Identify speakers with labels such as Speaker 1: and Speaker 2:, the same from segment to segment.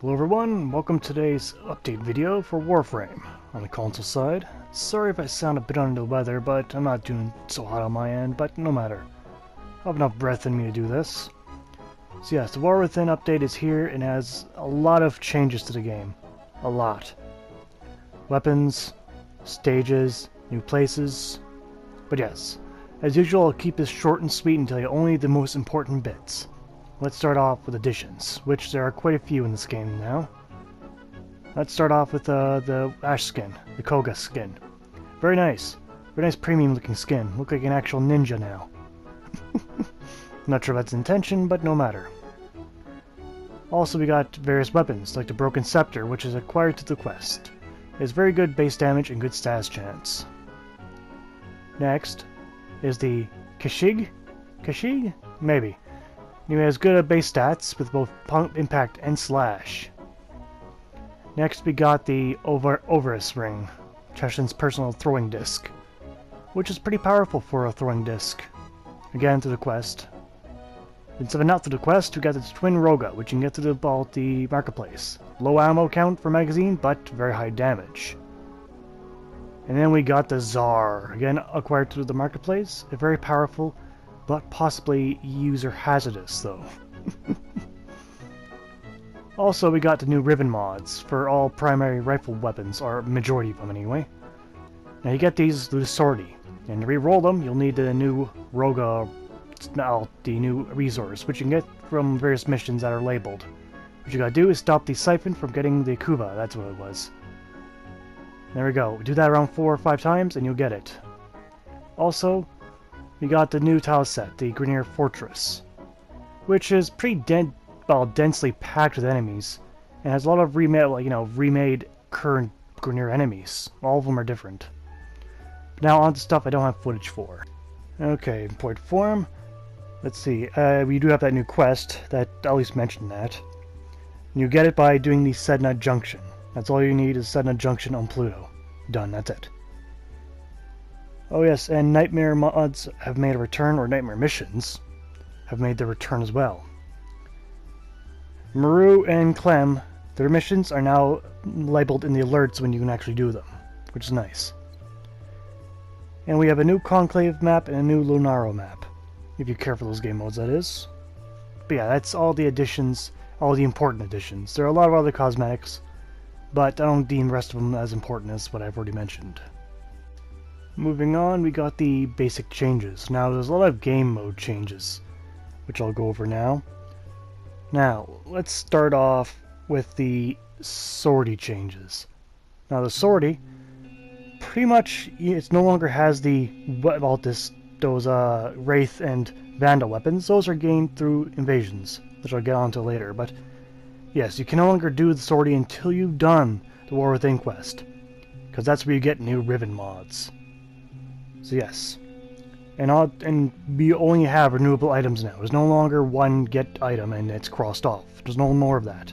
Speaker 1: Hello everyone, welcome to today's update video for Warframe on the console side. Sorry if I sound a bit under the weather, but I'm not doing so hot on my end, but no matter. I have enough breath in me to do this. So yes, the War Within update is here and has a lot of changes to the game. A lot. Weapons, stages, new places. But yes, as usual I'll keep this short and sweet and tell you only the most important bits. Let's start off with additions, which there are quite a few in this game now. Let's start off with the Ash skin, the Koga skin. Very nice premium looking skin. Look like an actual ninja now. Not sure if that's intention, but no matter. Also we got various weapons, like the Broken Scepter, which is acquired through the quest. It has very good base damage and good status chance. Next is the Kashig? Kashig? Maybe. Anyway, it has good base stats with both pump, impact, and slash. Next we got the Overus ring, Cheshin's personal throwing disc, which is pretty powerful for a throwing disc. Again, through the quest. Instead of not through the quest, we got the Twin Roga, which you can get through the marketplace. Low ammo count for magazine, but very high damage. And then we got the Tsar, again acquired through the marketplace, a very powerful, but possibly user hazardous though. Also, we got the new ribbon mods for all primary rifle weapons, or majority of them anyway. Now you get these through the sortie, and to re-roll them, you'll need the new Roga, the new resource, which you can get from various missions that are labeled. What you gotta do is stop the Siphon from getting the Kuba, that's what it was. There we go. Do that around 4 or 5 times, and you'll get it. Also, we got the new tile set, the Grineer Fortress, which is pretty densely packed with enemies, and has a lot of remade current Grineer enemies. All of them are different. Now on to stuff I don't have footage for. Okay, import form. Let's see. We do have that new quest that at least mentioned that. And you get it by doing the Sedna Junction. That's all you need is Sedna Junction on Pluto. Done. That's it. Oh yes, and Nightmare mods have made a return, or Nightmare missions have made their return as well. Maru and Clem, their missions are now labeled in the alerts when you can actually do them, which is nice. And we have a new Conclave map and a new Lunaro map, if you care for those game modes, that is. But yeah, that's all the additions, all the important additions. There are a lot of other cosmetics, but I don't deem the rest of them as important as what I've already mentioned. Moving on, we got the basic changes. Now, there's a lot of game mode changes, which I'll go over now. Now, let's start off with the sortie changes. Now, the sortie, pretty much, it no longer has those Wraith and Vandal weapons. Those are gained through invasions, which I'll get onto later. But yes, you can no longer do the sortie until you've done the War Within quest, because that's where you get new ribbon mods. So yes, and we only have renewable items now. There's no longer one get item and it's crossed off. There's no more of that.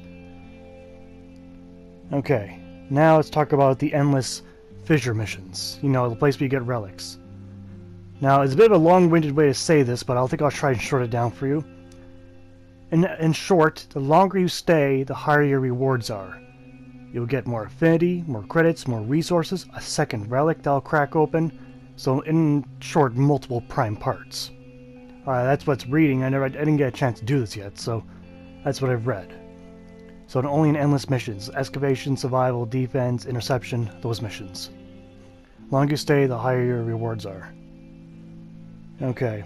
Speaker 1: Okay, now let's talk about the endless fissure missions. You know, the place where you get relics. Now, it's a bit of a long-winded way to say this, but I think I'll try and short it down for you. In short, the longer you stay, the higher your rewards are. You'll get more affinity, more credits, more resources, a second relic that'll crack open. So, in short, multiple prime parts. That's what's reading. I didn't get a chance to do this yet, so that's what I've read. So, only in endless missions: excavation, survival, defense, interception, those missions. The longer you stay, the higher your rewards are. Okay.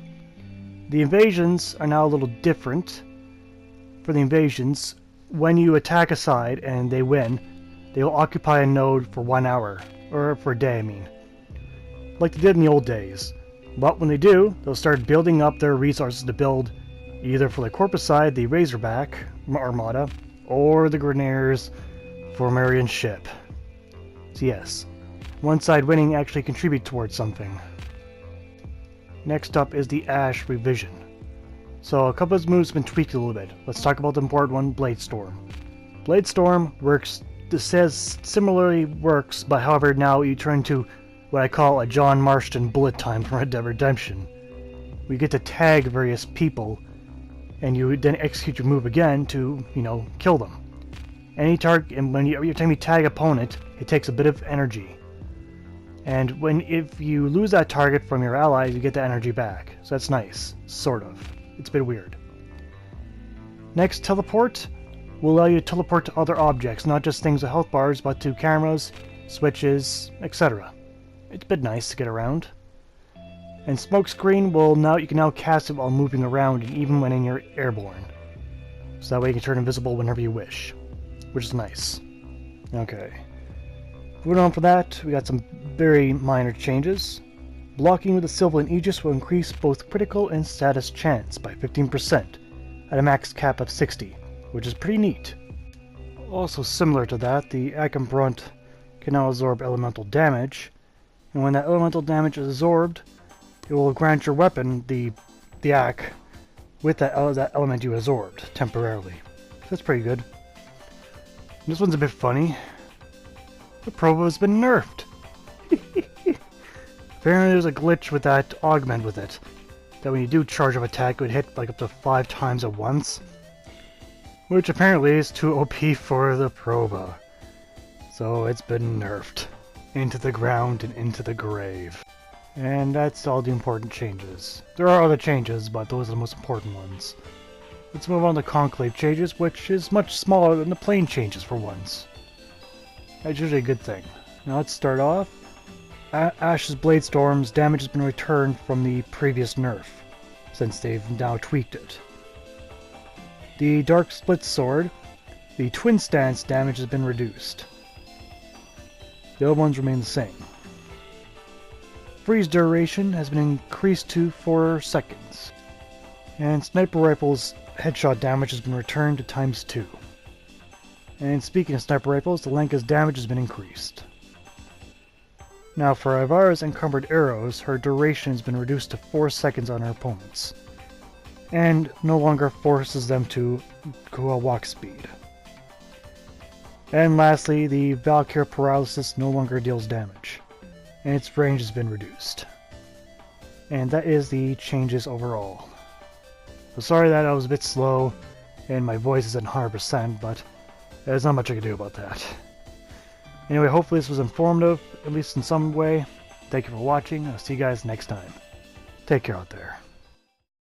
Speaker 1: The invasions are now a little different. For the invasions, when you attack a side and they win, they will occupy a node for 1 hour, or for a day, I mean. Like they did in the old days. But when they do, they'll start building up their resources to build either for the Corpus side, the Razorback Armada, or the Grineers for Marian's ship. So yes, one side winning actually contribute towards something. Next up is the Ash revision. So a couple of moves have been tweaked a little bit. Let's talk about the important one, Bladestorm. Bladestorm works, similarly works, but however now you turn to what I call a John Marston bullet time from Red Dead Redemption. We get to tag various people and you then execute your move again to, kill them. Any target, and every time you tag opponent, it takes a bit of energy. And if you lose that target from your allies, you get the energy back. So that's nice, sort of. It's a bit weird. Next, teleport will allow you to teleport to other objects, not just things with health bars, but to cameras, switches, etc. It's a bit nice to get around. And smoke screen you can now cast it while moving around, and even when you're airborne. So that way you can turn invisible whenever you wish, which is nice. Okay. Moving on from that, we got some very minor changes. Blocking with the Sylvan Aegis will increase both critical and status chance by 15% at a max cap of 60, which is pretty neat. Also similar to that, the Akambrunt can now absorb elemental damage, and when that elemental damage is absorbed, it will grant your weapon, the Ak, with that element you absorbed, temporarily. So that's pretty good. And this one's a bit funny. The Provo has been nerfed! Apparently there's a glitch with that augment with it, that when you do charge up attack, it would hit like up to 5 times at once. Which apparently is too OP for the Provo. So it's been nerfed. Into the ground and into the grave. And that's all the important changes. There are other changes, but those are the most important ones. Let's move on to Conclave changes, which is much smaller than the plane changes for once. That's usually a good thing. Now let's start off. Ash's Blade Storm's damage has been returned from the previous nerf, since they've now tweaked it. The Dark Split Sword, the Twin Stance damage has been reduced. The other ones remain the same. Freeze duration has been increased to 4 seconds. And Sniper Rifle's headshot damage has been returned to ×2. And speaking of Sniper Rifles, the Lenka's damage has been increased. Now for Ivara's Encumbered Arrows, her duration has been reduced to 4 seconds on her opponents, and no longer forces them to go at walk speed. And lastly, the Valkyr Paralysis no longer deals damage, and its range has been reduced. And that is the changes overall. So sorry that I was a bit slow, and my voice isn't 100%, but there's not much I can do about that. Anyway, hopefully this was informative, at least in some way. Thank you for watching, I'll see you guys next time. Take care out there.